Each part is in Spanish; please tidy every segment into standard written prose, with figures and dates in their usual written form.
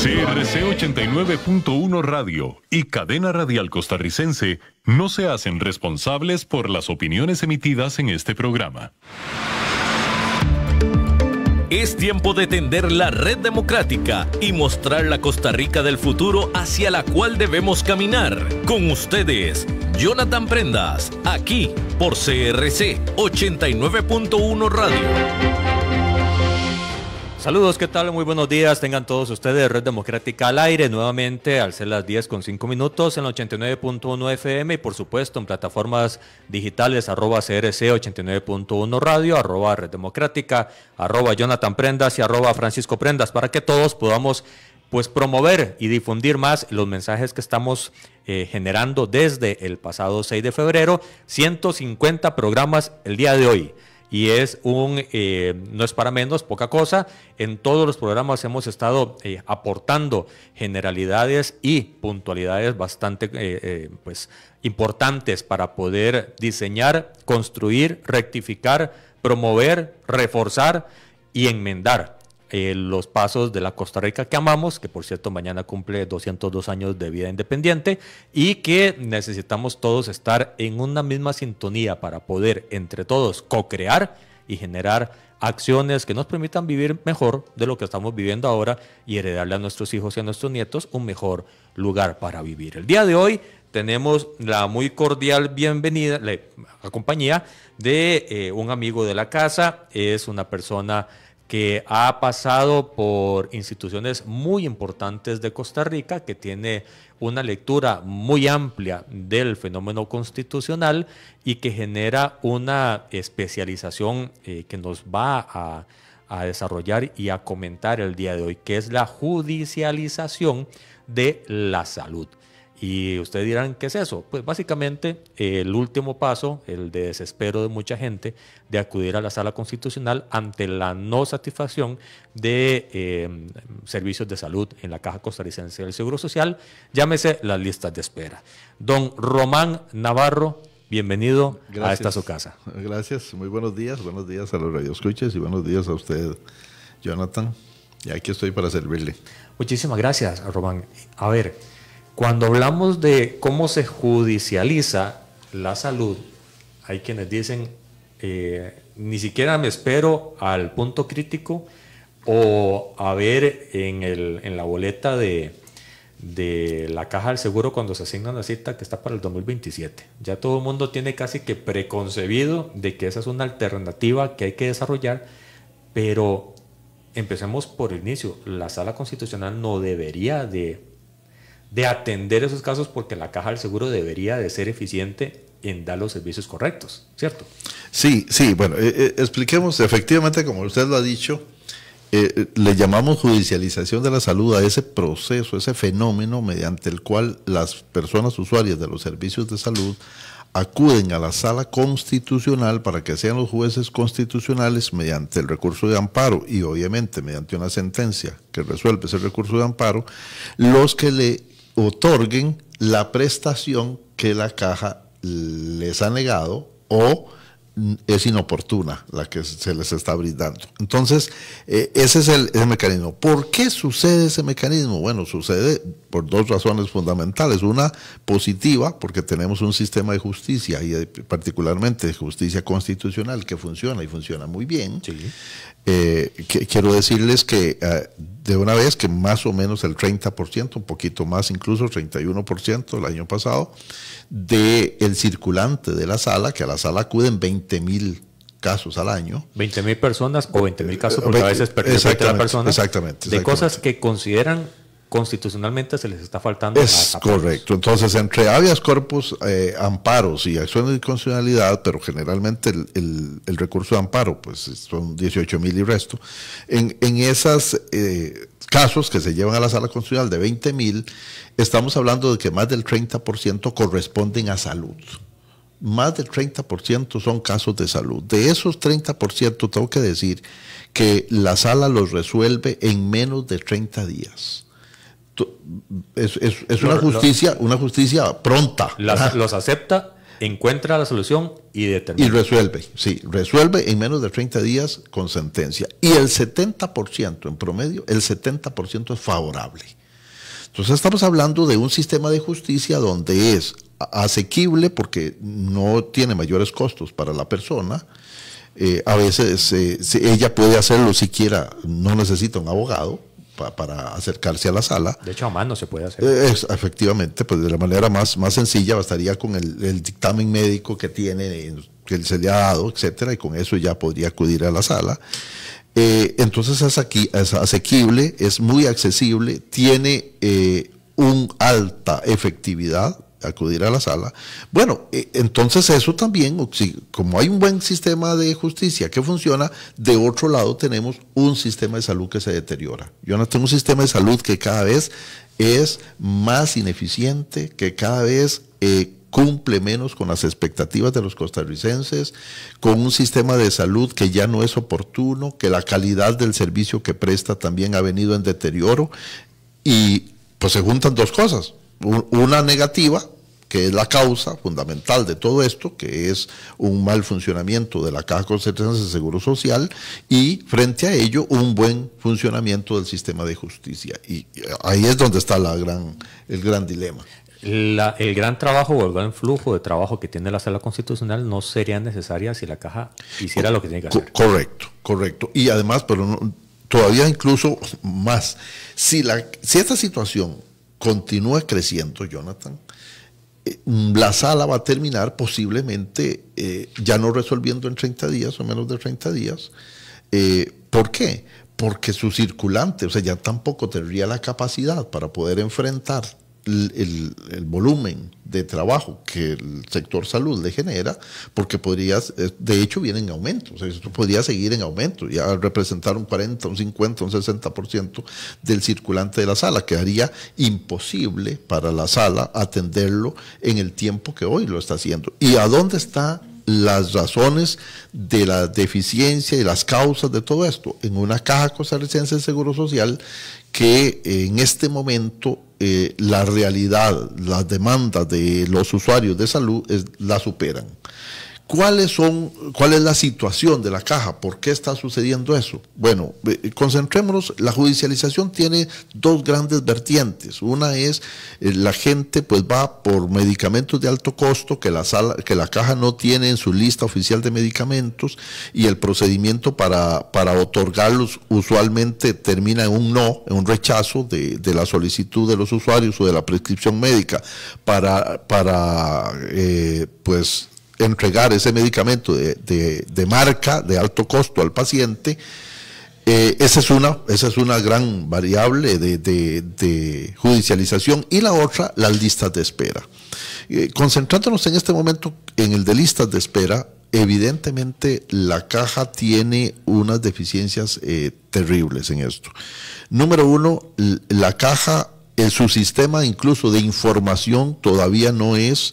CRC 89.1 Radio y Cadena Radial Costarricense no se hacen responsables por las opiniones emitidas en este programa. Es tiempo de tender la red democrática y mostrar la Costa Rica del futuro hacia la cual debemos caminar. Con ustedes, Jonathan Prendas, aquí por CRC 89.1 Radio. Saludos, ¿qué tal? Muy buenos días, tengan todos ustedes Red Democrática al aire, nuevamente al ser las 10:05 en la 89.1 FM y por supuesto en plataformas digitales @CRC 89.1 Radio, @Red Democrática, @Jonathan Prendas y @Francisco Prendas, para que todos podamos pues promover y difundir más los mensajes que estamos generando desde el pasado 6 de febrero, 150 programas el día de hoy. Y es no es para menos, poca cosa. En todos los programas hemos estado aportando generalidades y puntualidades bastante pues importantes para poder diseñar, construir, rectificar, promover, reforzar y enmendar los pasos de la Costa Rica que amamos, que por cierto mañana cumple 202 años de vida independiente y que necesitamos todos estar en una misma sintonía para poder entre todos co-crear y generar acciones que nos permitan vivir mejor de lo que estamos viviendo ahora y heredarle a nuestros hijos y a nuestros nietos un mejor lugar para vivir. El día de hoy tenemos la muy cordial bienvenida, la compañía de un amigo de la casa, es una persona que ha pasado por instituciones muy importantes de Costa Rica, que tiene una lectura muy amplia del fenómeno constitucional y que genera una especialización que nos va a desarrollar y a comentar el día de hoy, que es la judicialización de la salud. Y ustedes dirán, ¿qué es eso? Pues básicamente el último paso, el de desespero de mucha gente de acudir a la sala constitucional ante la no satisfacción de servicios de salud en la Caja Costarricense del Seguro Social, llámese las listas de espera. Don Román Navarro, bienvenido. Gracias. A esta su casa. Gracias, muy buenos días a los radioescuchas y buenos días a usted, Jonathan. Y aquí estoy para servirle. Muchísimas gracias, Román. A ver, cuando hablamos de cómo se judicializa la salud, hay quienes dicen, ni siquiera me espero al punto crítico o a ver en la boleta de la Caja del Seguro cuando se asigna una cita que está para el 2027. Ya todo el mundo tiene casi que preconcebido de que esa es una alternativa que hay que desarrollar, pero empecemos por el inicio. La Sala Constitucional no debería de atender esos casos porque la Caja del Seguro debería de ser eficiente en dar los servicios correctos, ¿cierto? Sí, bueno, expliquemos, efectivamente, como usted lo ha dicho, le llamamos judicialización de la salud a ese proceso, ese fenómeno mediante el cual las personas usuarias de los servicios de salud acuden a la Sala Constitucional para que sean los jueces constitucionales mediante el recurso de amparo y obviamente mediante una sentencia que resuelve ese recurso de amparo, los que le otorguen la prestación que la Caja les ha negado o es inoportuna la que se les está brindando. Entonces, ese es el mecanismo. ¿Por qué sucede ese mecanismo? Bueno, sucede por dos razones fundamentales. Una positiva, porque tenemos un sistema de justicia y particularmente de justicia constitucional que funciona y funciona muy bien. Sí. Quiero decirles que de una vez que más o menos el 30%, un poquito más incluso, 31% el año pasado, del circulante de la sala, que a la sala acuden 20,000 casos al año. 20,000 personas o 20,000 casos, porque a veces pertenece a la persona. Exactamente. De cosas que consideran constitucionalmente se les está faltando. Es correcto. Entonces, entre habeas corpus, amparos y acciones de constitucionalidad, pero generalmente el recurso de amparo, pues son 18,000 y resto, en esos casos que se llevan a la sala constitucional de 20,000, estamos hablando de que más del 30% corresponden a salud. Más del 30% son casos de salud. De esos 30%, tengo que decir que la sala los resuelve en menos de 30 días. Es una justicia pronta. Los acepta encuentra la solución y determina. Y resuelve, sí, resuelve en menos de 30 días con sentencia. Y el 70% en promedio, el 70% es favorable. Entonces estamos hablando de un sistema de justicia donde es asequible porque no tiene mayores costos para la persona. A veces ella puede hacerlo siquiera, no necesita un abogado para acercarse a la sala. De hecho, a mano se puede hacer. Efectivamente, pues de la manera más sencilla, bastaría con el dictamen médico que tiene, que se le ha dado, etcétera, y con eso ya podría acudir a la sala. Entonces es asequible, es muy accesible, tiene una alta efectividad acudir a la sala. Bueno, entonces eso también, como hay un buen sistema de justicia que funciona, de otro lado tenemos un sistema de salud que se deteriora. Yo no tengo un sistema de salud que cada vez es más ineficiente, que cada vez cumple menos con las expectativas de los costarricenses, con un sistema de salud que ya no es oportuno, que la calidad del servicio que presta también ha venido en deterioro, y pues se juntan dos cosas. Una negativa, que es la causa fundamental de todo esto, que es un mal funcionamiento de la Caja Costarricense de Seguro Social, y frente a ello un buen funcionamiento del sistema de justicia. Y ahí es donde está el gran dilema. El gran trabajo o el gran flujo de trabajo que tiene la Sala Constitucional no sería necesaria si la Caja hiciera lo que tiene que hacer. Correcto. Y además, pero todavía incluso más, si esta situación continúa creciendo, Jonathan, la sala va a terminar posiblemente ya no resolviendo en 30 días o menos de 30 días. ¿Por qué? Porque su circulante, o sea, ya tampoco tendría la capacidad para poder enfrentar el volumen de trabajo que el sector salud le genera, porque de hecho viene en aumento, o sea, esto podría seguir en aumento, ya representar un 40, un 50, un 60% del circulante de la sala, quedaría imposible para la sala atenderlo en el tiempo que hoy lo está haciendo. ¿Y a dónde están las razones de la deficiencia y las causas de todo esto? En una Caja Costarricense de Seguro Social que en este momento la realidad, las demandas de los usuarios de salud la superan. ¿Cuál es la situación de la Caja? ¿Por qué está sucediendo eso? Bueno, concentrémonos. La judicialización tiene dos grandes vertientes. Una es la gente pues va por medicamentos de alto costo que la Caja no tiene en su lista oficial de medicamentos, y el procedimiento para otorgarlos usualmente termina en un no, en un rechazo de la solicitud de los usuarios o de la prescripción médica para pues entregar ese medicamento de marca, de alto costo al paciente. Esa es una gran variable de judicialización. Y la otra, las listas de espera. Concentrándonos en este momento en el de listas de espera, evidentemente la Caja tiene unas deficiencias terribles en esto. Número uno, la Caja, su sistema incluso de información todavía no es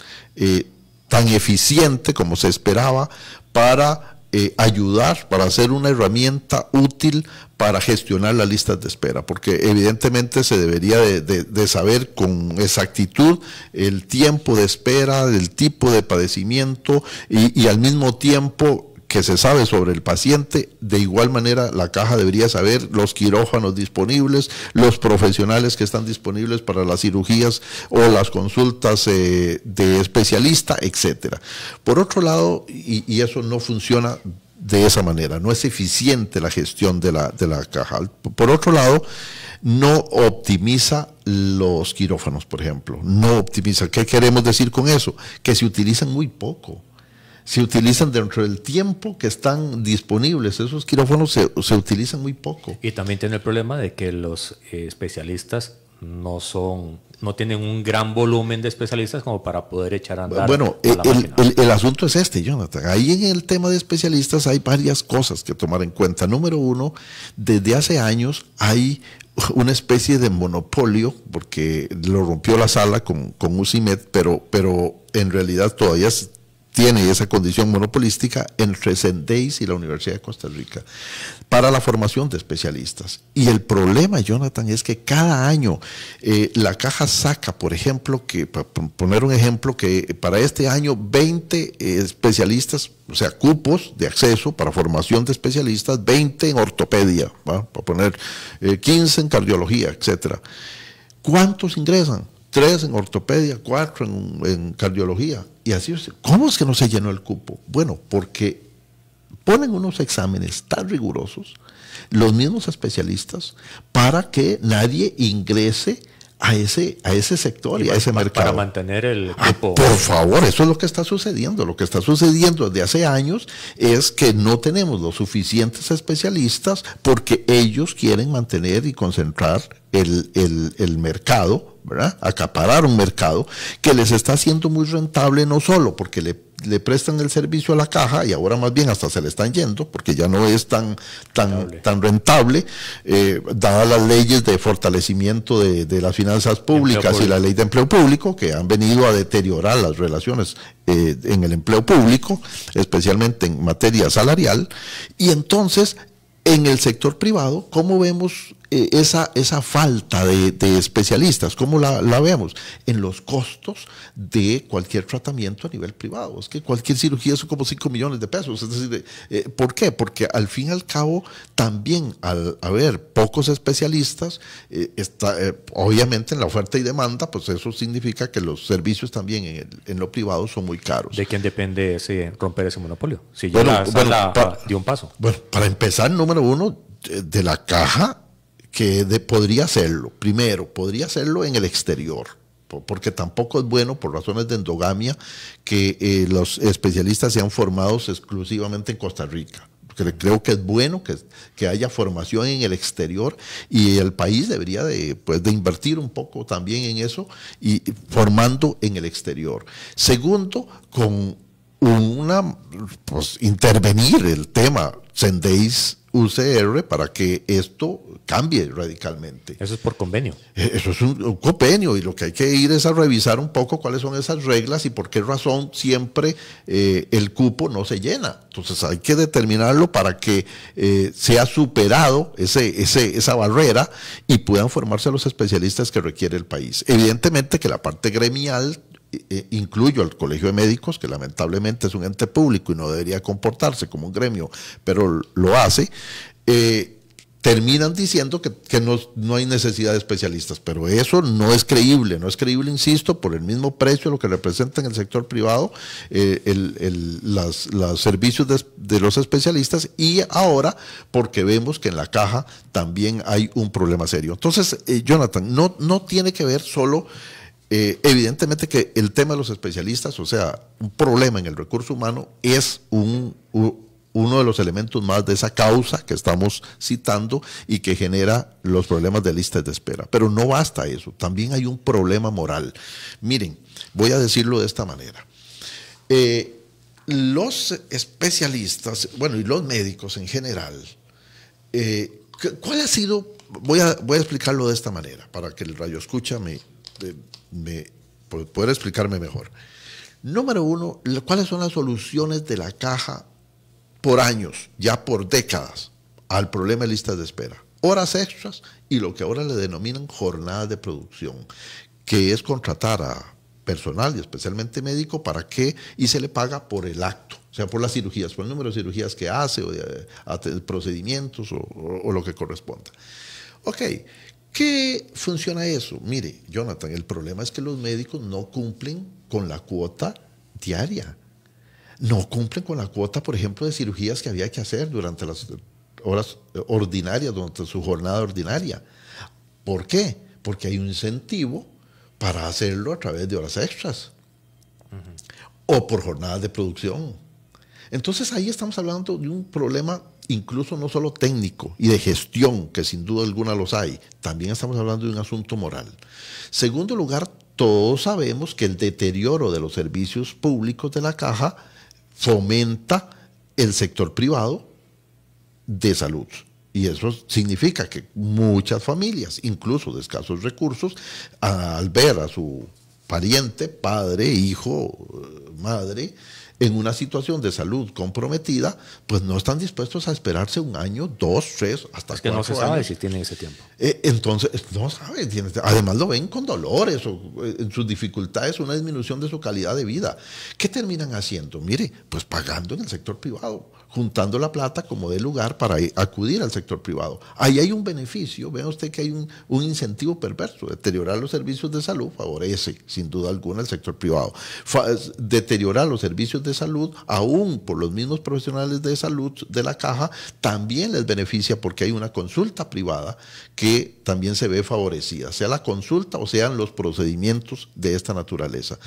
tan eficiente como se esperaba para ayudar, para hacer una herramienta útil para gestionar las listas de espera, porque evidentemente se debería de saber con exactitud el tiempo de espera, el tipo de padecimiento y al mismo tiempo que se sabe sobre el paciente. De igual manera la Caja debería saber los quirófanos disponibles, los profesionales que están disponibles para las cirugías o las consultas de especialista, etcétera. Por otro lado, y eso no funciona de esa manera, no es eficiente la gestión de la Caja. Por otro lado, no optimiza los quirófanos, por ejemplo, no optimiza. ¿Qué queremos decir con eso? Que se utilizan muy poco. Se utilizan dentro del tiempo que están disponibles. Esos quirófanos se utilizan muy poco. Y también tiene el problema de que los especialistas no tienen un gran volumen de especialistas como para poder echar a andar. Bueno, el asunto es este, Jonathan. Ahí en el tema de especialistas hay varias cosas que tomar en cuenta. Número uno, desde hace años hay una especie de monopolio, porque lo rompió la sala con UCIMED, pero en realidad todavía tiene esa condición monopolística entre Sendeis y la Universidad de Costa Rica para la formación de especialistas. Y el problema, Jonathan, es que cada año la Caja saca, por ejemplo, para poner un ejemplo, que para este año 20 especialistas, o sea, cupos de acceso para formación de especialistas, 20 en ortopedia, ¿va? Para poner 15 en cardiología, etcétera. ¿Cuántos ingresan? 3 en ortopedia, 4 en cardiología. Y así, ¿cómo es que no se llenó el cupo? Bueno, porque ponen unos exámenes tan rigurosos, los mismos especialistas, para que nadie ingrese a ese sector y a ese mercado. Para mantener el cupo. Por favor, eso es lo que está sucediendo. Lo que está sucediendo desde hace años es que no tenemos los suficientes especialistas porque ellos quieren mantener y concentrar el mercado, ¿verdad? Acaparar un mercado que les está haciendo muy rentable, no solo porque le prestan el servicio a la Caja y ahora más bien hasta se le están yendo porque ya no es tan rentable, dadas las leyes de fortalecimiento de las finanzas públicas y la ley de empleo público que han venido a deteriorar las relaciones en el empleo público, especialmente en materia salarial. Y entonces en el sector privado, ¿cómo vemos esa falta de especialistas? ¿Cómo la vemos? En los costos de cualquier tratamiento a nivel privado. Es que cualquier cirugía son como 5 millones de pesos. Es decir, ¿por qué? Porque al fin y al cabo, también al haber pocos especialistas, obviamente en la oferta y demanda, pues eso significa que los servicios también en lo privado son muy caros. ¿De quién depende romper ese monopolio? Si dio un paso. Bueno, para empezar, número uno, de la Caja, que podría hacerlo. Primero, podría hacerlo en el exterior, porque tampoco es bueno, por razones de endogamia, que los especialistas sean formados exclusivamente en Costa Rica. Creo que es bueno que haya formación en el exterior y el país debería de invertir un poco también en eso y formando en el exterior. Segundo, con intervenir el tema Sendeis UCR para que esto cambie radicalmente. Eso es por convenio. Eso es un convenio y lo que hay que ir es a revisar un poco cuáles son esas reglas y por qué razón siempre el cupo no se llena. Entonces hay que determinarlo para que sea superado esa barrera y puedan formarse los especialistas que requiere el país. Evidentemente que la parte gremial, incluyo al Colegio de Médicos, que lamentablemente es un ente público y no debería comportarse como un gremio, pero lo hace, terminan diciendo que no hay necesidad de especialistas, pero eso no es creíble, insisto, por el mismo precio, lo que representa en el sector privado, los servicios de los especialistas, y ahora porque vemos que en la Caja también hay un problema serio. Entonces, Jonathan, no tiene que ver solo. Evidentemente que el tema de los especialistas, o sea, un problema en el recurso humano, es uno de los elementos más de esa causa que estamos citando y que genera los problemas de listas de espera. Pero no basta eso, también hay un problema moral. Miren, voy a decirlo de esta manera. Los especialistas, y los médicos en general, ¿cuál ha sido? Voy a explicarlo de esta manera para que el radioescucha poder explicarme mejor. Número uno, ¿cuáles son las soluciones de la Caja por años, ya por décadas, al problema de listas de espera? Horas extras y lo que ahora le denominan jornadas de producción, que es contratar a personal y especialmente médico y se le paga por el acto, o sea, por las cirugías, por el número de cirugías que hace o de procedimientos o lo que corresponda. Ok. ¿Qué funciona eso? Mire, Jonathan, el problema es que los médicos no cumplen con la cuota diaria. No cumplen con la cuota, por ejemplo, de cirugías que había que hacer durante las horas ordinarias, durante su jornada ordinaria. ¿Por qué? Porque hay un incentivo para hacerlo a través de horas extras o por jornadas de producción. Entonces ahí estamos hablando de un problema incluso no solo técnico y de gestión, que sin duda alguna los hay, también estamos hablando de un asunto moral. Segundo lugar, todos sabemos que el deterioro de los servicios públicos de la Caja fomenta el sector privado de salud. Y eso significa que muchas familias, incluso de escasos recursos, al ver a su pariente, padre, hijo, madre, en una situación de salud comprometida, pues no están dispuestos a esperarse 1 año, 2, 3, hasta 4 años. Es que no se sabe si tienen ese tiempo. Entonces, no sabe. Además lo ven con dolores o en sus dificultades, una disminución de su calidad de vida. ¿Qué terminan haciendo? Mire, pues pagando en el sector privado, juntando la plata como de lugar para acudir al sector privado. Ahí hay un beneficio, vea usted que hay un incentivo perverso. Deteriorar los servicios de salud favorece, sin duda alguna, el sector privado. Deteriorar los servicios de salud, aún por los mismos profesionales de salud de la caja, también les beneficia porque hay una consulta privada que también se ve favorecida, sea la consulta o sean los procedimientos de esta naturaleza.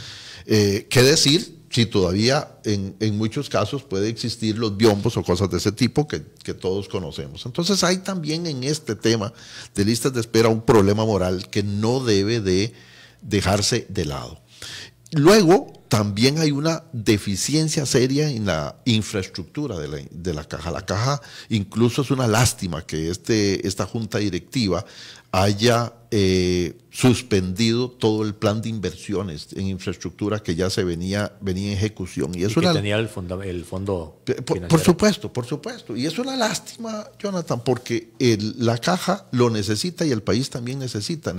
¿Qué decir? Si todavía en muchos casos puede existir los biombos o cosas de ese tipo que todos conocemos. Entonces hay también en este tema de listas de espera un problema moral que no debe de dejarse de lado. Luego también hay una deficiencia seria en la infraestructura de la caja. La caja, incluso es una lástima que esta junta directiva haya suspendido todo el plan de inversiones en infraestructura que ya se venía en ejecución. Y eso que tenía el fondo por supuesto. Y es una lástima, Jonathan, porque la caja lo necesita y el país también necesita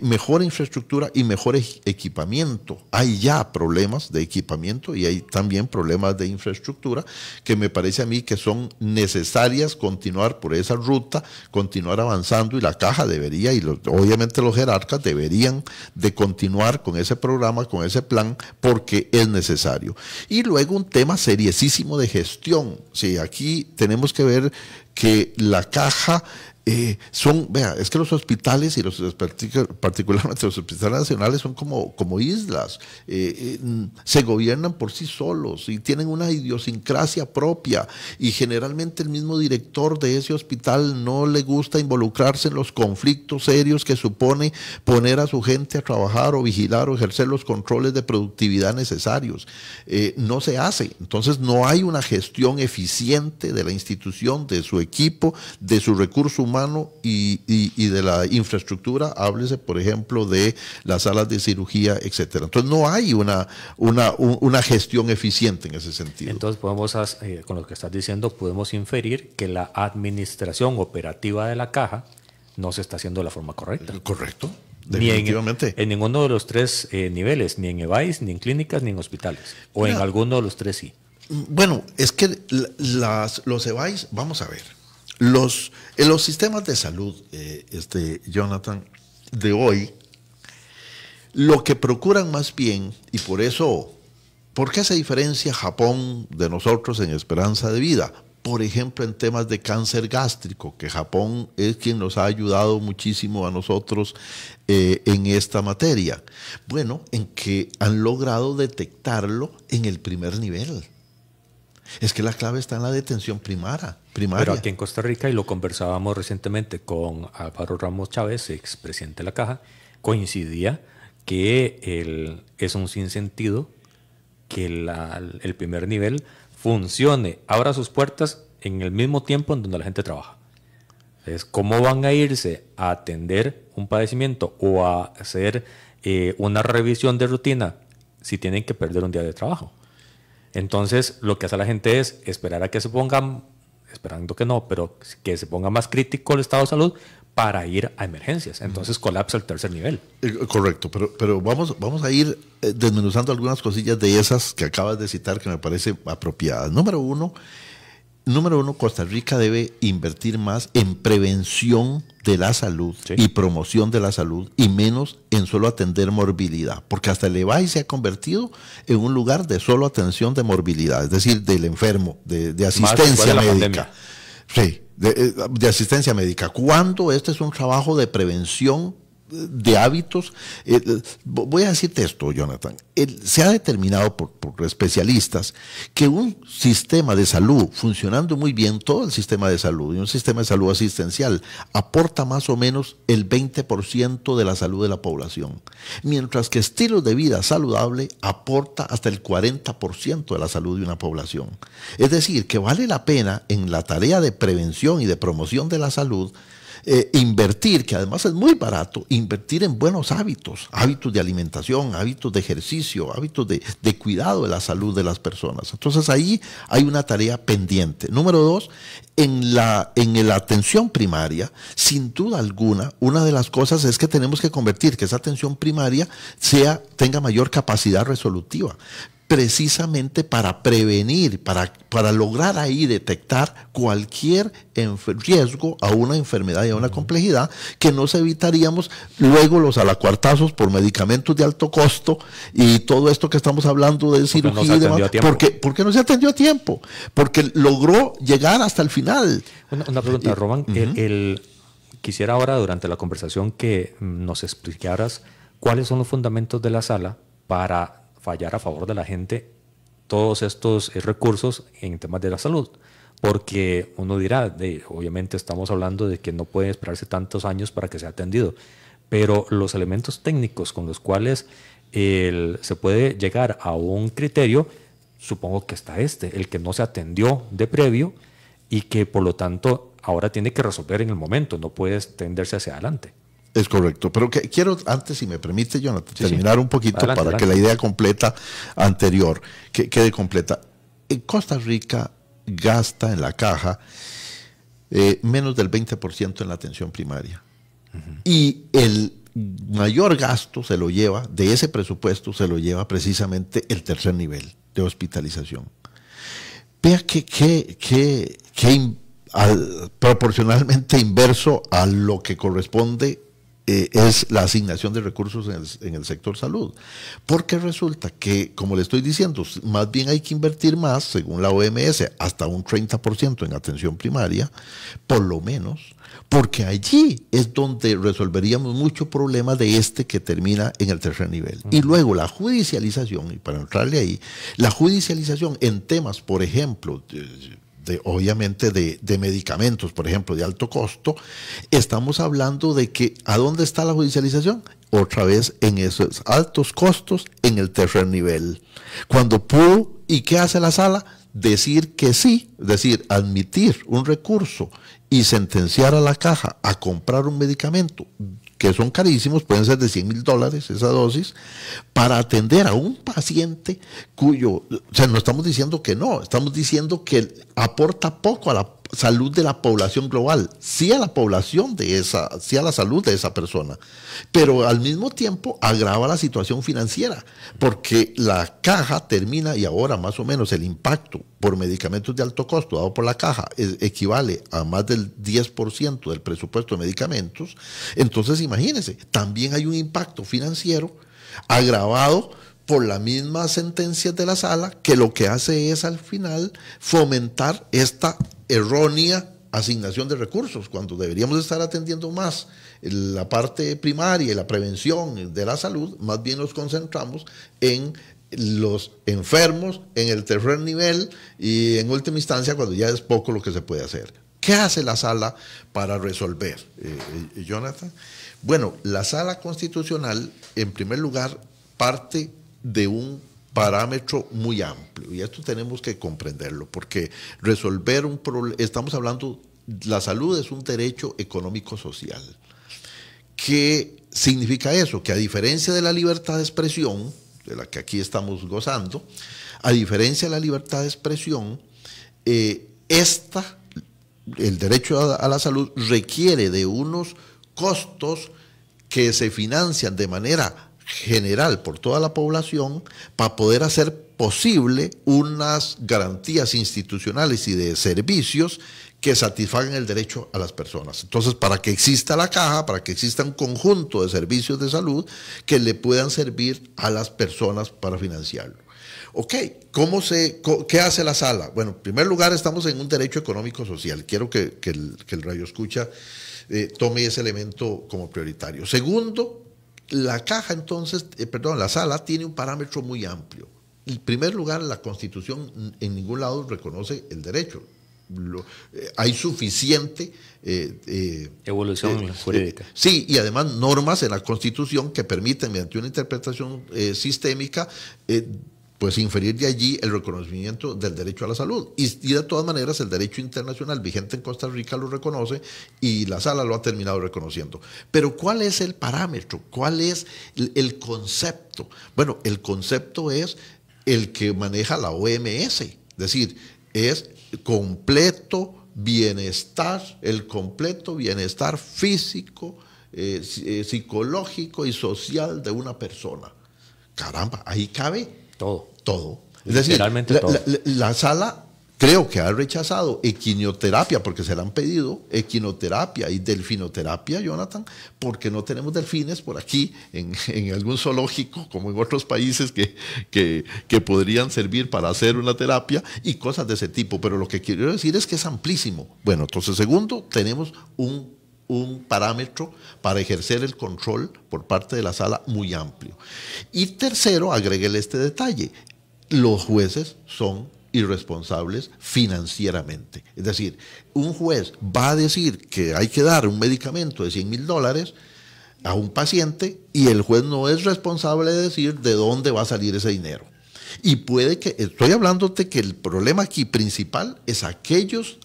mejor infraestructura y mejor equipamiento. Hay ya problemas de equipamiento y hay también problemas de infraestructura que me parece a mí que son necesarias continuar por esa ruta, continuar avanzando, y la caja debería, y obviamente los jerarcas deberían de continuar con ese programa, con ese plan, porque es necesario. Y luego un tema seriosísimo de gestión. Sí, aquí tenemos que ver que la caja es que los hospitales, y particularmente los hospitales nacionales, son como islas, se gobiernan por sí solos y tienen una idiosincrasia propia, y generalmente el mismo director de ese hospital no le gusta involucrarse en los conflictos serios que supone poner a su gente a trabajar o vigilar o ejercer los controles de productividad necesarios. No se hace. Entonces no hay una gestión eficiente de la institución, de su equipo, de su recurso humano y de la infraestructura. Háblese, por ejemplo, de las salas de cirugía, etcétera. Entonces no hay una gestión eficiente en ese sentido. Entonces podemos, con lo que estás diciendo, podemos inferir que la administración operativa de la caja no se está haciendo de la forma correcta. Correcto. Definitivamente. Ni en ninguno de los 3 niveles, ni en EVAIS, ni en clínicas, ni en hospitales. O en alguno de los 3 sí. Bueno, es que los EVAIS, vamos a ver. En los sistemas de salud, Jonathan, de hoy, lo que procuran más bien, y por eso, ¿por qué se diferencia Japón de nosotros en esperanza de vida? Por ejemplo, en temas de cáncer gástrico, que Japón es quien nos ha ayudado muchísimo a nosotros en esta materia. Bueno, en que han logrado detectarlo en el primer nivel. Es que la clave está en la detención primaria. Pero aquí en Costa Rica, y lo conversábamos recientemente con Álvaro Ramos Chávez, expresidente de la Caja, coincidía que es un sinsentido que el primer nivel funcione, abra sus puertas en el mismo tiempo en donde la gente trabaja. Entonces, ¿cómo van a irse a atender un padecimiento o a hacer una revisión de rutina si tienen que perder un día de trabajo? Entonces, lo que hace la gente es esperar a que se pongan, esperando que no, pero que se ponga más crítico el estado de salud para ir a emergencias. Entonces colapsa el tercer nivel. Correcto, pero vamos a ir desmenuzando algunas cosillas de esas que acabas de citar que me parece apropiadas. Número uno, Costa Rica debe invertir más en prevención de la salud, sí, y promoción de la salud, y menos en solo atender morbilidad, porque hasta el EVAI se ha convertido en un lugar de solo atención de morbilidad, es decir, del enfermo, de asistencia médica. Sí, de asistencia médica, cuando este es un trabajo de prevención de hábitos. Voy a decirte esto, Jonathan. Se ha determinado por especialistas que un sistema de salud funcionando muy bien, todo el sistema de salud y un sistema de salud asistencial aporta más o menos el 20% de la salud de la población, mientras que estilos de vida saludable aporta hasta el 40% de la salud de una población. Es decir, que vale la pena en la tarea de prevención y de promoción de la salud invertir, que además es muy barato, invertir en buenos hábitos, hábitos de alimentación, hábitos de ejercicio, hábitos de cuidado de la salud de las personas. Entonces ahí hay una tarea pendiente. Número 2, en la atención primaria, sin duda alguna, una de las cosas es que tenemos que convertir que esa atención primaria tenga mayor capacidad resolutiva, precisamente para prevenir, para lograr ahí detectar cualquier riesgo a una enfermedad y a una complejidad que nos evitaríamos luego los alacuartazos por medicamentos de alto costo y todo esto que estamos hablando de cirugía y demás, porque no se atendió a tiempo, porque logró llegar hasta el final. Una pregunta, Román. Quisiera ahora, durante la conversación, que nos explicaras cuáles son los fundamentos de la sala para fallar a favor de la gente todos estos recursos en temas de la salud. Porque uno dirá, obviamente estamos hablando de que no puede esperarse tantos años para que sea atendido, pero los elementos técnicos con los cuales se puede llegar a un criterio, supongo que está el que no se atendió de previo y que por lo tanto ahora tiene que resolver en el momento, no puede extenderse hacia adelante. Es correcto, pero quiero antes, si me permite, Jonathan, terminar un poquito adelante, que la idea completa anterior quede completa. En Costa Rica gasta en la caja menos del 20% en la atención primaria. Y el mayor gasto se lo lleva, de ese presupuesto se lo lleva precisamente el tercer nivel de hospitalización. Vea que proporcionalmente inverso a lo que corresponde es la asignación de recursos en el sector salud. Porque resulta que, como le estoy diciendo, más bien hay que invertir más, según la OMS, hasta un 30% en atención primaria, por lo menos, porque allí es donde resolveríamos muchos problemas de que termina en el tercer nivel. Y luego la judicialización, y para entrarle ahí, la judicialización en temas, por ejemplo, obviamente de medicamentos, por ejemplo, de alto costo, estamos hablando de que ¿a dónde está la judicialización? Otra vez en esos altos costos en el tercer nivel. Cuando pudo, ¿y qué hace la sala? Decir que sí, es decir, admitir un recurso y sentenciar a la caja a comprar un medicamento que son carísimos, pueden ser de $100,000 esa dosis, para atender a un paciente cuyo, o sea, no estamos diciendo que no, estamos diciendo que aporta poco a la salud de la población global, sí a la población sí a la salud de esa persona, pero al mismo tiempo agrava la situación financiera, porque la caja termina, y ahora más o menos el impacto por medicamentos de alto costo dado por la caja equivale a más del 10% del presupuesto de medicamentos. Entonces imagínense, también hay un impacto financiero agravado por las mismas sentencias de la sala, que lo que hace es al final fomentar esta errónea asignación de recursos, cuando deberíamos estar atendiendo más la parte primaria y la prevención de la salud. Más bien nos concentramos en los enfermos, en el tercer nivel y en última instancia cuando ya es poco lo que se puede hacer. ¿Qué hace la sala para resolver, Jonathan? Bueno, la sala constitucional, en primer lugar, parte de un parámetro muy amplio, y esto tenemos que comprenderlo, porque resolver un problema, estamos hablando, la salud es un derecho económico-social. ¿Qué significa eso? Que a diferencia de la libertad de expresión, de la que aquí estamos gozando, a diferencia de la libertad de expresión, el derecho a la salud requiere de unos costos que se financian de manera general por toda la población para poder hacer posible unas garantías institucionales y de servicios que satisfagan el derecho a las personas. Entonces, para que exista la caja, para que exista un conjunto de servicios de salud que le puedan servir a las personas para financiarlo. Ok, ¿qué hace la sala? Bueno, en primer lugar, estamos en un derecho económico social. Quiero que el radio escucha tome ese elemento como prioritario. Segundo, la caja entonces, la sala tiene un parámetro muy amplio. En primer lugar, la Constitución en ningún lado reconoce el derecho. Hay suficiente evolución jurídica. Sí, y además normas en la Constitución que permiten, mediante una interpretación sistémica, pues inferir de allí el reconocimiento del derecho a la salud. Y de todas maneras el derecho internacional vigente en Costa Rica lo reconoce y la Sala lo ha terminado reconociendo. Pero ¿cuál es el parámetro? ¿Cuál es el concepto? Bueno, el concepto es el que maneja la OMS, es decir, es completo bienestar, el completo bienestar físico, psicológico y social de una persona. Caramba, ahí cabe todo. Es decir, la Sala creo que ha rechazado equinoterapia porque se la han pedido, equinoterapia y delfinoterapia, Jonathan, porque no tenemos delfines por aquí en algún zoológico como en otros países que podrían servir para hacer una terapia y cosas de ese tipo. Pero lo que quiero decir es que es amplísimo. Bueno, entonces segundo, tenemos un parámetro para ejercer el control por parte de la Sala muy amplio. Y tercero, agréguele este detalle, los jueces son irresponsables financieramente. Es decir, un juez va a decir que hay que dar un medicamento de $100,000 a un paciente y el juez no es responsable de decir de dónde va a salir ese dinero. Y puede que, estoy hablándote que el problema aquí principal es aquellos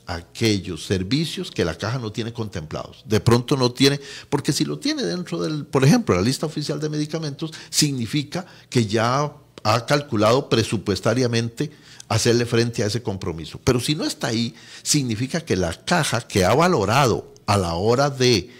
servicios que la caja no tiene contemplados. De pronto no tiene, porque si lo tiene dentro del, por ejemplo, la lista oficial de medicamentos, significa que ya ha calculado presupuestariamente hacerle frente a ese compromiso. Pero si no está ahí, significa que la caja que ha valorado a la hora de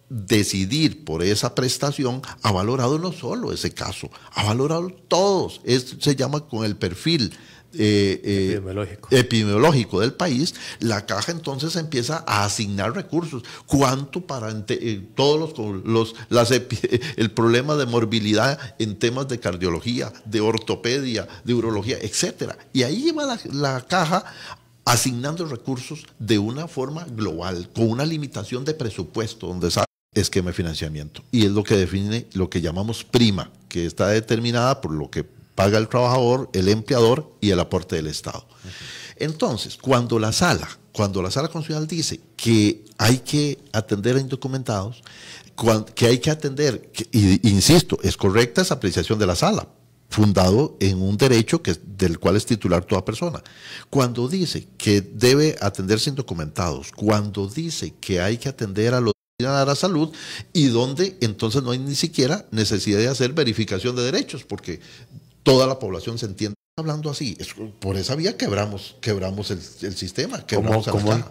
decidir por esa prestación, ha valorado no solo ese caso, ha valorado todos. Se llama con el perfil epidemiológico del país. La caja entonces empieza a asignar recursos. ¿Cuánto para todos el problema de morbilidad en temas de cardiología, de ortopedia, de urología, etcétera? Y ahí va la caja asignando recursos de una forma global, con una limitación de presupuesto, donde sale esquema de financiamiento. Y es lo que define lo que llamamos prima, que está determinada por lo que paga el trabajador, el empleador y el aporte del Estado. Entonces, cuando la Sala Constitucional dice que hay que atender a indocumentados, que hay que atender, insisto, es correcta esa apreciación de la Sala, fundado en un derecho del cual es titular toda persona. Cuando dice que debe atenderse indocumentados, cuando dice que hay que atender a la salud, y donde entonces no hay ni siquiera necesidad de hacer verificación de derechos, porque toda la población se entiende hablando así. Por esa vía quebramos el sistema.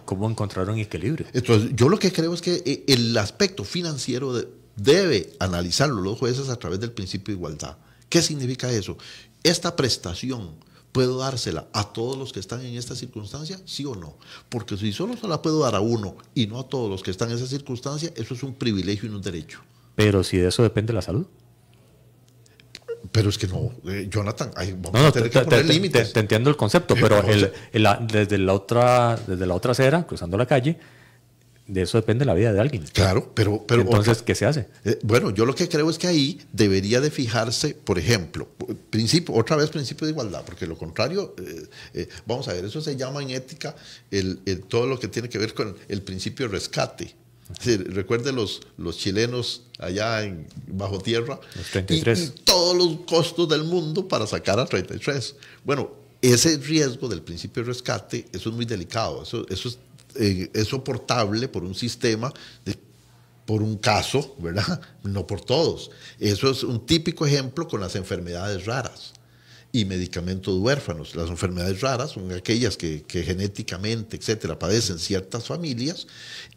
¿Cómo encontrar un equilibrio? Entonces, yo lo que creo es que el aspecto financiero debe analizarlo los jueces a través del principio de igualdad. ¿Qué significa eso? Esta prestación, ¿puedo dársela a todos los que están en esta circunstancia? ¿Sí o no? Porque si solo se la puedo dar a uno y no a todos los que están en esa circunstancia, eso es un privilegio y no un derecho. Pero si de eso depende la salud. Pero es que no, Jonathan, vamos a tener que poner límites. Te entiendo el concepto, pero desde la otra acera, cruzando la calle, de eso depende la vida de alguien. Claro, pero entonces, ¿qué se hace? Bueno, yo lo que creo es que ahí debería de fijarse, por ejemplo, otra vez principio de igualdad, porque lo contrario, vamos a ver, eso se llama en ética todo lo que tiene que ver con el principio de rescate. Sí, recuerde los chilenos allá bajo tierra, los 33. Y todos los costos del mundo para sacar a 33. Bueno, ese riesgo del principio de rescate, eso es muy delicado, eso es soportable por un sistema, por un caso, ¿verdad? No por todos. Eso es un típico ejemplo con las enfermedades raras y medicamentos huérfanos. Las enfermedades raras son aquellas que genéticamente, etcétera, padecen ciertas familias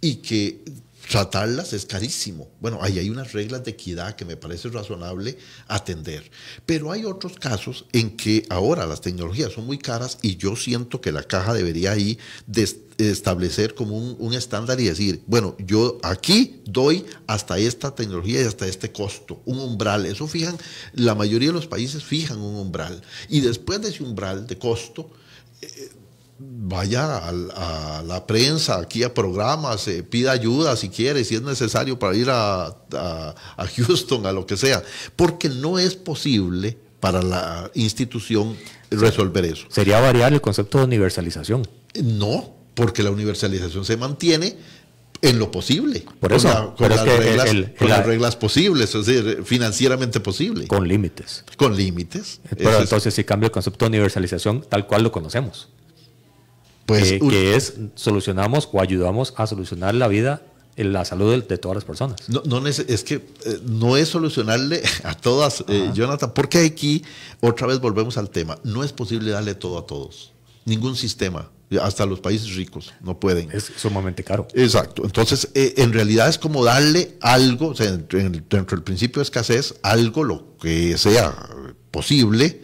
y que tratarlas es carísimo. Bueno, ahí hay unas reglas de equidad que me parece razonable atender. Pero hay otros casos en que ahora las tecnologías son muy caras y yo siento que la caja debería ahí establecer como un estándar y decir, bueno, yo aquí doy hasta esta tecnología y hasta este costo, un umbral. Eso fijan, la mayoría de los países fijan un umbral. Y después de ese umbral de costo, vaya a la prensa, aquí a programas, pida ayuda si quiere, si es necesario para ir a Houston, a lo que sea, porque no es posible para la institución resolver eso. ¿Sería variar el concepto de universalización? No, porque la universalización se mantiene En lo posible. Por eso. Con las reglas posibles, es decir, financieramente posible. Con límites. Con límites. Pero entonces sí cambia el concepto de universalización tal cual lo conocemos. Pues, que es solucionamos o ayudamos a solucionar la vida, la salud de todas las personas. Es que no es solucionarle a todas, Jonathan, porque aquí otra vez volvemos al tema. No es posible darle todo a todos. Ningún sistema. Hasta los países ricos no pueden. Es sumamente caro. Exacto. Entonces, en realidad es como darle algo, o sea, dentro del principio de escasez, algo lo que sea posible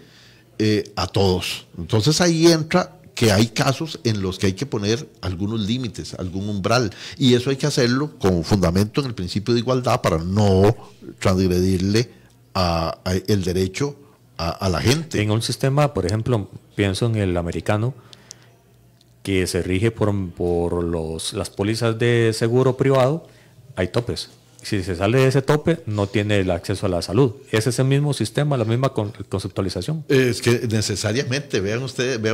a todos. Entonces ahí entra que hay casos en los que hay que poner algunos límites, algún umbral. Y eso hay que hacerlo con fundamento en el principio de igualdad para no transgredirle el derecho a la gente. En un sistema, por ejemplo, pienso en el americano, que se rige por las pólizas de seguro privado, hay topes. Si se sale de ese tope, no tiene el acceso a la salud. Es ese mismo sistema, la misma conceptualización. Es que necesariamente, vea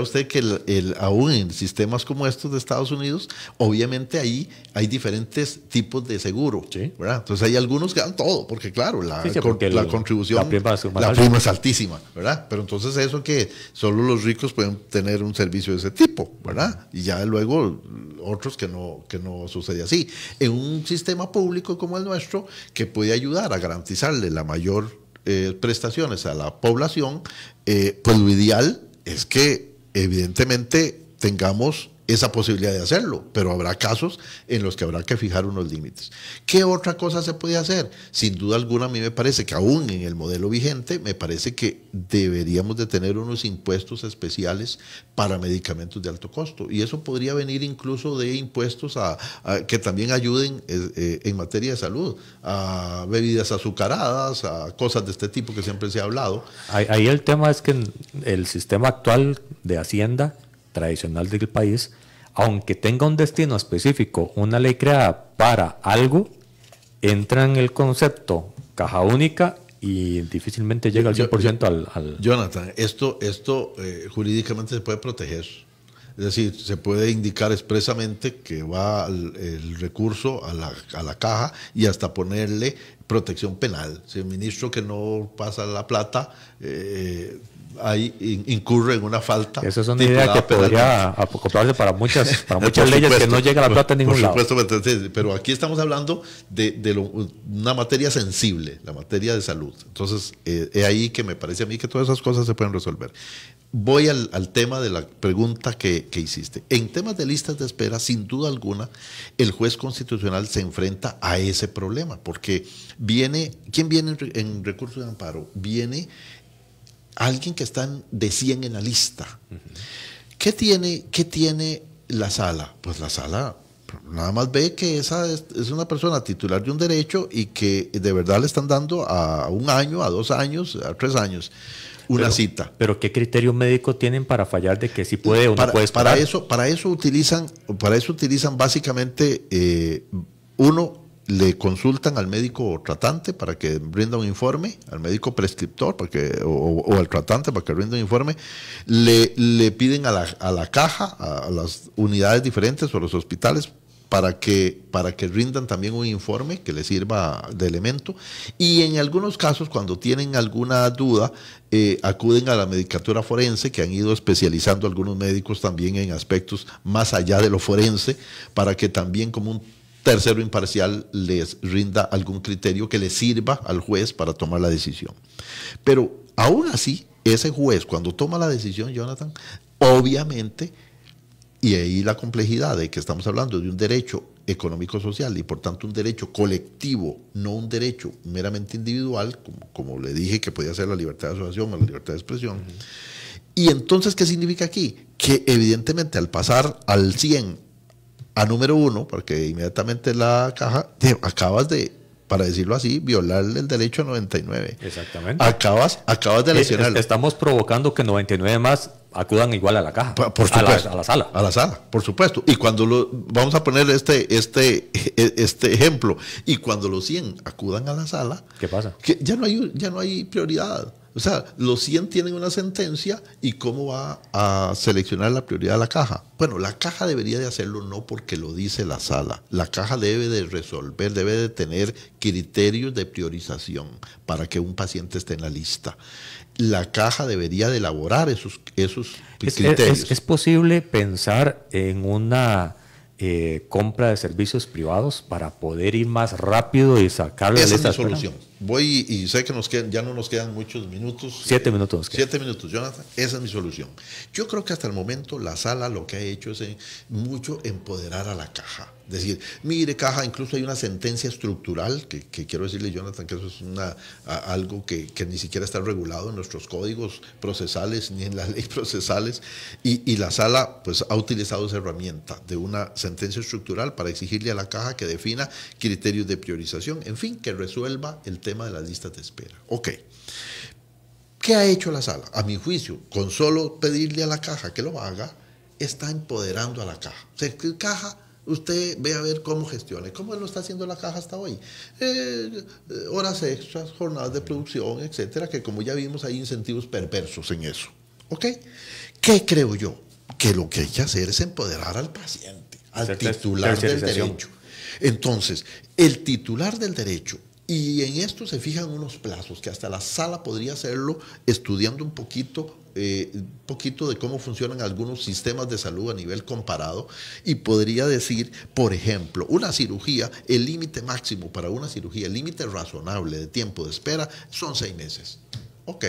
usted que aún en sistemas como estos de Estados Unidos, obviamente ahí hay diferentes tipos de seguro. Sí. ¿Verdad? Entonces hay algunos que dan todo, porque claro, la contribución, la prima es altísima, ¿verdad? Pero entonces eso que solo los ricos pueden tener un servicio de ese tipo, ¿verdad? Y ya luego otros que no sucede así. En un sistema público como el nuestro, que puede ayudar a garantizarle la mayor prestaciones a la población, pues lo ideal es que evidentemente tengamos esa posibilidad de hacerlo, pero habrá casos en los que habrá que fijar unos límites. ¿Qué otra cosa se puede hacer? Sin duda alguna, a mí me parece que aún en el modelo vigente, me parece que deberíamos de tener unos impuestos especiales para medicamentos de alto costo, y eso podría venir incluso de impuestos que también ayuden en materia de salud, a bebidas azucaradas, a cosas de este tipo que siempre se ha hablado. Ahí el tema es que el sistema actual de Hacienda tradicional del país, aunque tenga un destino específico, una ley creada para algo, entra en el concepto caja única y difícilmente llega al 100% al... Jonathan, esto jurídicamente se puede proteger. Es decir, se puede indicar expresamente que va el recurso a la caja y hasta ponerle protección penal. Si el ministro que no pasa la plata ahí incurre en una falta. Esa es una idea que podría acoplarse para muchas leyes, que no llega la plata en ningún lado. Por supuesto, pero aquí estamos hablando de una materia sensible, la materia de salud. Entonces, es ahí que me parece a mí que todas esas cosas se pueden resolver. Voy al tema de la pregunta que hiciste. En temas de listas de espera, sin duda alguna, el juez constitucional se enfrenta a ese problema, porque ¿quién viene en recurso de amparo? Viene alguien que está de 100 en la lista. Uh-huh. ¿Qué tiene la sala? Pues la sala nada más ve que esa es una persona titular de un derecho y que de verdad le están dando a 1 año, a 2 años, a 3 años una cita. Pero ¿qué criterio médico tienen para fallar de que sí puede o no puede esperar? Para eso utilizan básicamente le consultan al médico tratante para que rinda un informe, al médico prescriptor o al tratante para que rinda un informe, le piden a la caja, a las unidades diferentes o a los hospitales para que rindan también un informe que les sirva de elemento, y en algunos casos, cuando tienen alguna duda, acuden a la medicatura forense, que han ido especializando algunos médicos también en aspectos más allá de lo forense, para que también como un tercero imparcial les rinda algún criterio que le sirva al juez para tomar la decisión. Pero aún así, ese juez, cuando toma la decisión, Jonathan, obviamente, y ahí la complejidad de que estamos hablando de un derecho económico-social y por tanto un derecho colectivo, no un derecho meramente individual, como le dije que podía ser la libertad de asociación o la libertad de expresión. Uh-huh. Y entonces, ¿qué significa aquí? Que evidentemente al pasar al 100 a número 1, porque inmediatamente la caja, acabas de, para decirlo así, violarle el derecho a 99. Exactamente. Acabas de lesionarlo. Estamos provocando que 99 más acudan igual a la caja. Por supuesto. A la sala. A la sala, por supuesto. Y cuando vamos a poner este ejemplo, y cuando los 100 acudan a la sala, ¿qué pasa? Que ya no hay prioridad. O sea, los 100 tienen una sentencia y ¿cómo va a seleccionar la prioridad de la caja? Bueno, la caja debería de hacerlo no porque lo dice la sala. La caja debe de resolver, debe de tener criterios de priorización para que un paciente esté en la lista. La caja debería de elaborar esos criterios. ¿Es posible pensar en una compra de servicios privados para poder ir más rápido y sacar la lista? Esa es mi solución. Voy y sé que ya no nos quedan muchos minutos. 7 minutos. 7 minutos, Jonathan. Esa es mi solución. Yo creo que hasta el momento la sala lo que ha hecho es mucho empoderar a la caja. Decir, mire, caja, incluso hay una sentencia estructural que quiero decirle, Jonathan, que eso es algo que ni siquiera está regulado en nuestros códigos procesales ni en las leyes procesales, y la sala pues ha utilizado esa herramienta de una sentencia estructural para exigirle a la caja que defina criterios de priorización, en fin, que resuelva el tema de las listas de espera. Ok. ¿Qué ha hecho la sala? A mi juicio, con solo pedirle a la caja que lo haga, está empoderando a la caja. O sea, que caja, usted ve a ver cómo gestione. ¿Cómo lo está haciendo la caja hasta hoy? Horas extras, jornadas de producción, etcétera, que como ya vimos hay incentivos perversos en eso. ¿Ok? ¿Qué creo yo? Que lo que hay que hacer es empoderar al paciente, al titular del derecho. Entonces, el titular del derecho, y en esto se fijan unos plazos que hasta la sala podría hacerlo estudiando un poquito de cómo funcionan algunos sistemas de salud a nivel comparado, y podría decir, por ejemplo, una cirugía, el límite máximo para una cirugía, el límite razonable de tiempo de espera son 6 meses. Ok,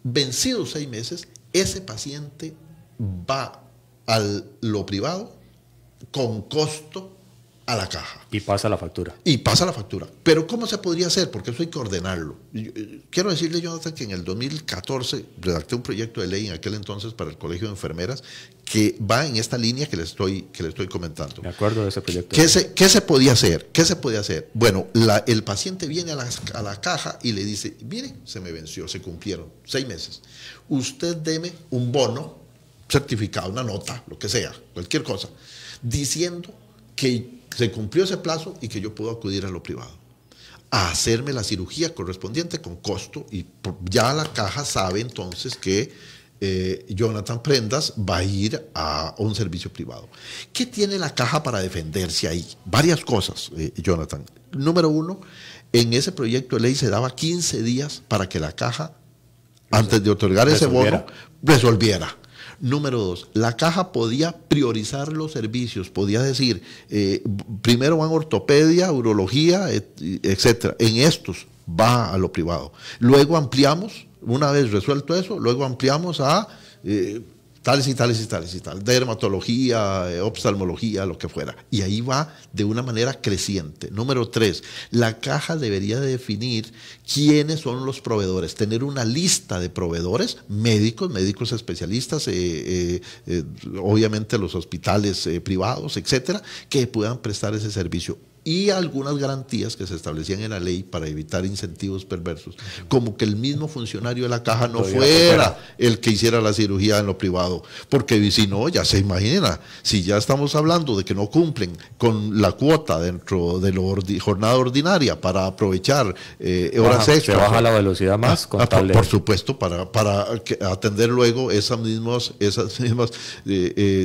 vencidos 6 meses, ese paciente va a lo privado con costo a la caja. Y pasa la factura. Pero ¿cómo se podría hacer? Porque eso hay que ordenarlo. Quiero decirle, Jonathan, que en el 2014 redacté un proyecto de ley en aquel entonces para el Colegio de Enfermeras que va en esta línea que le estoy comentando. De acuerdo de ese proyecto. ¿Qué se podía hacer? Bueno, el paciente viene a la caja y le dice, mire, se me venció, se cumplieron 6 meses. Usted deme un bono, certificado, una nota, lo que sea, cualquier cosa, diciendo que se cumplió ese plazo y que yo puedo acudir a lo privado a hacerme la cirugía correspondiente con costo, y ya la caja sabe entonces que Jonathan Prendas va a ir a un servicio privado. ¿Qué tiene la caja para defenderse ahí? Varias cosas, Jonathan. Número 1, en ese proyecto de ley se daba 15 días para que la caja, antes de otorgar ese bono, resolviera. Número 2, la caja podía priorizar los servicios, podía decir, primero van ortopedia, urología, etcétera. En estos va a lo privado. Luego ampliamos, una vez resuelto eso, luego ampliamos a tales y tales y tales y tal, dermatología, oftalmología, lo que fuera. Y ahí va de una manera creciente. Número 3, la caja debería de definir quiénes son los proveedores, tener una lista de proveedores, médicos especialistas, obviamente los hospitales privados, etcétera, que puedan prestar ese servicio. Y algunas garantías que se establecían en la ley para evitar incentivos perversos, como que el mismo funcionario de la caja no fuera el que hiciera la cirugía en lo privado, porque si no, ya se imagina, si ya estamos hablando de que no cumplen con la cuota dentro de la jornada ordinaria para aprovechar horas extras. Se baja la velocidad más contable. Por supuesto, para atender luego esas mismas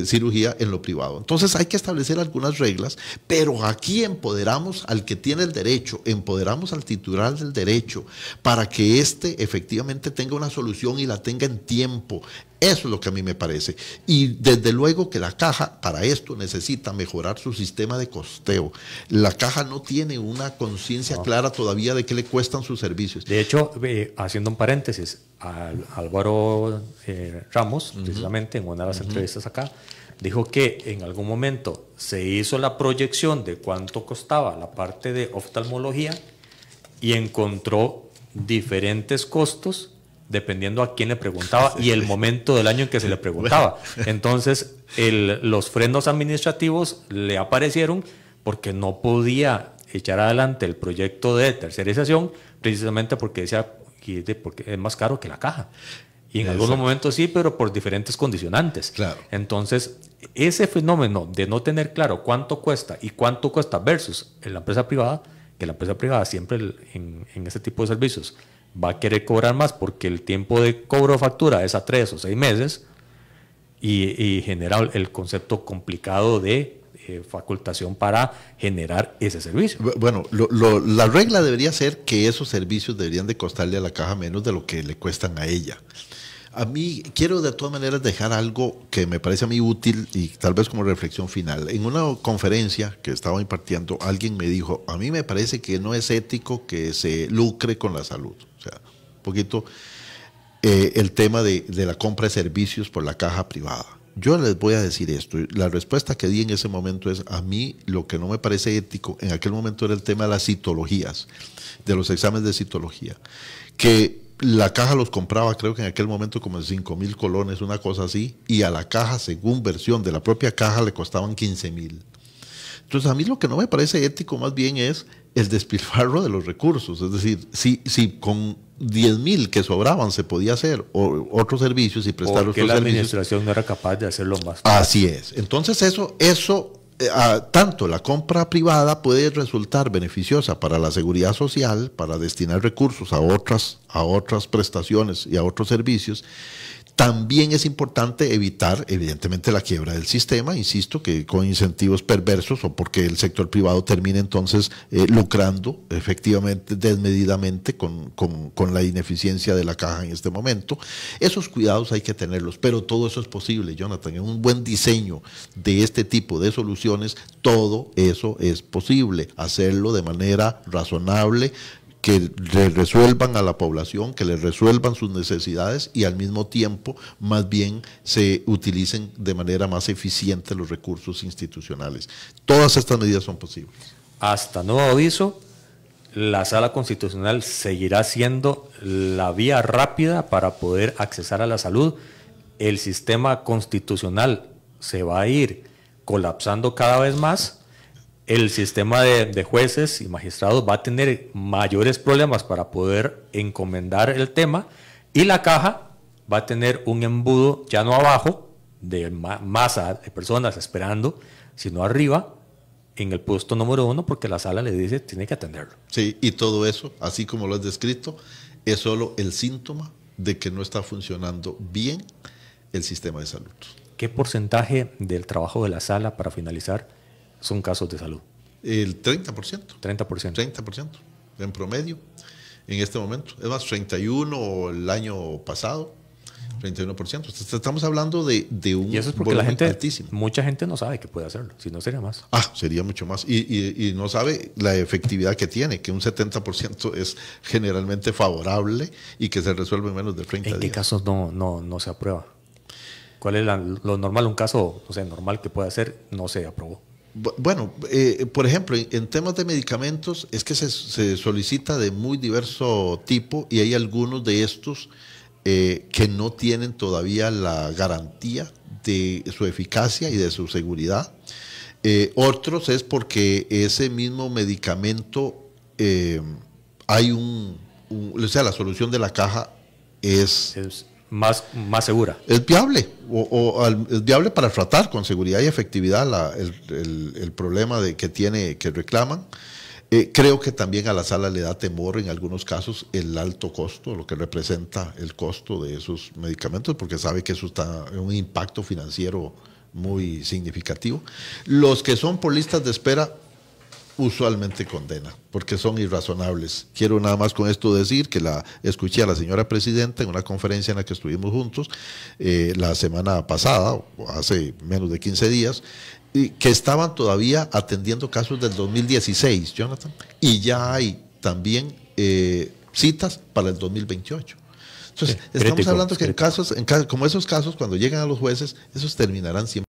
cirugía en lo privado. Entonces hay que establecer algunas reglas, pero aquí empoderamos al que tiene el derecho, empoderamos al titular del derecho para que éste efectivamente tenga una solución y la tenga en tiempo. Eso es lo que a mí me parece. Y desde luego que la caja para esto necesita mejorar su sistema de costeo. La caja no tiene una conciencia clara todavía de qué le cuestan sus servicios. De hecho, haciendo un paréntesis, Álvaro Ramos, precisamente en una de las entrevistas acá, dijo que en algún momento se hizo la proyección de cuánto costaba la parte de oftalmología y encontró diferentes costos dependiendo a quién le preguntaba y el momento del año en que se le preguntaba. Entonces, los frenos administrativos le aparecieron porque no podía echar adelante el proyecto de tercerización, precisamente porque decía porque es más caro que la caja. Y en algunos momentos sí, pero por diferentes condicionantes. Claro. Entonces, ese fenómeno de no tener claro cuánto cuesta y cuánto cuesta versus en la empresa privada, que la empresa privada siempre en ese tipo de servicios va a querer cobrar más porque el tiempo de cobro de factura es a 3 o 6 meses y genera el concepto complicado de facultación para generar ese servicio. Bueno, la regla debería ser que esos servicios deberían de costarle a la caja menos de lo que le cuestan a ella. A mí quiero de todas maneras dejar algo que me parece a mí útil y tal vez como reflexión final. En una conferencia que estaba impartiendo, alguien me dijo, a mí me parece que no es ético que se lucre con la salud. O sea, un poquito el tema de la compra de servicios por la caja privada. Yo les voy a decir esto, la respuesta que di en ese momento es, a mí lo que no me parece ético en aquel momento era el tema de las citologías, de los exámenes de citología, que la caja los compraba creo que en aquel momento como en 5,000 colones, una cosa así, y a la caja, según versión de la propia caja, le costaban 15,000. Entonces a mí lo que no me parece ético más bien es el despilfarro de los recursos, es decir, si con 10,000 que sobraban se podía hacer otros servicios y prestar otros servicios. Porque la administración no era capaz de hacerlo más. Así es. Entonces eso tanto la compra privada puede resultar beneficiosa para la seguridad social, para destinar recursos a otras prestaciones y a otros servicios. También es importante evitar, evidentemente, la quiebra del sistema, insisto, que con incentivos perversos o porque el sector privado termine entonces lucrando efectivamente, desmedidamente con la ineficiencia de la caja en este momento. Esos cuidados hay que tenerlos, pero todo eso es posible, Jonathan. En un buen diseño de este tipo de soluciones, todo eso es posible. Hacerlo de manera razonable, que le resuelvan a la población, que le resuelvan sus necesidades y al mismo tiempo más bien se utilicen de manera más eficiente los recursos institucionales. Todas estas medidas son posibles. Hasta nuevo aviso, la Sala Constitucional seguirá siendo la vía rápida para poder accesar a la salud. El sistema constitucional se va a ir colapsando cada vez más. El sistema de jueces y magistrados va a tener mayores problemas para poder encomendar el tema y la caja va a tener un embudo ya no abajo de masa de personas esperando, sino arriba en el puesto número 1 porque la sala le dice tiene que atenderlo. Sí, y todo eso, así como lo has descrito, es solo el síntoma de que no está funcionando bien el sistema de salud. ¿Qué porcentaje del trabajo de la sala, para finalizar, son casos de salud? El 30%. 30%. 30% en promedio en este momento. Es más, 31% el año pasado, 31%. Estamos hablando de un y eso es porque la gente, altísimo. Mucha gente no sabe que puede hacerlo, si no sería más. Sería mucho más. Y no sabe la efectividad que tiene, que un 70% es generalmente favorable y que se resuelve en menos de 30 días. ¿En qué casos no se aprueba? ¿Cuál es lo normal? Un caso, normal que pueda ser, no se aprobó. Bueno, por ejemplo, en temas de medicamentos es que se solicita de muy diverso tipo y hay algunos de estos que no tienen todavía la garantía de su eficacia y de su seguridad. Otros es porque ese mismo medicamento hay la solución de la caja es más segura. Es viable, es viable para tratar con seguridad y efectividad el problema que reclaman. Creo que también a la sala le da temor en algunos casos el alto costo, lo que representa el costo de esos medicamentos, porque sabe que eso está en un impacto financiero muy significativo. Los que son por listas de espera usualmente condena, porque son irrazonables. Quiero nada más con esto decir que escuché a la señora presidenta en una conferencia en la que estuvimos juntos la semana pasada, o hace menos de 15 días, que estaban todavía atendiendo casos del 2016, Jonathan, y ya hay también citas para el 2028. Entonces, estamos hablando que en casos como esos casos, cuando llegan a los jueces, esos terminarán siempre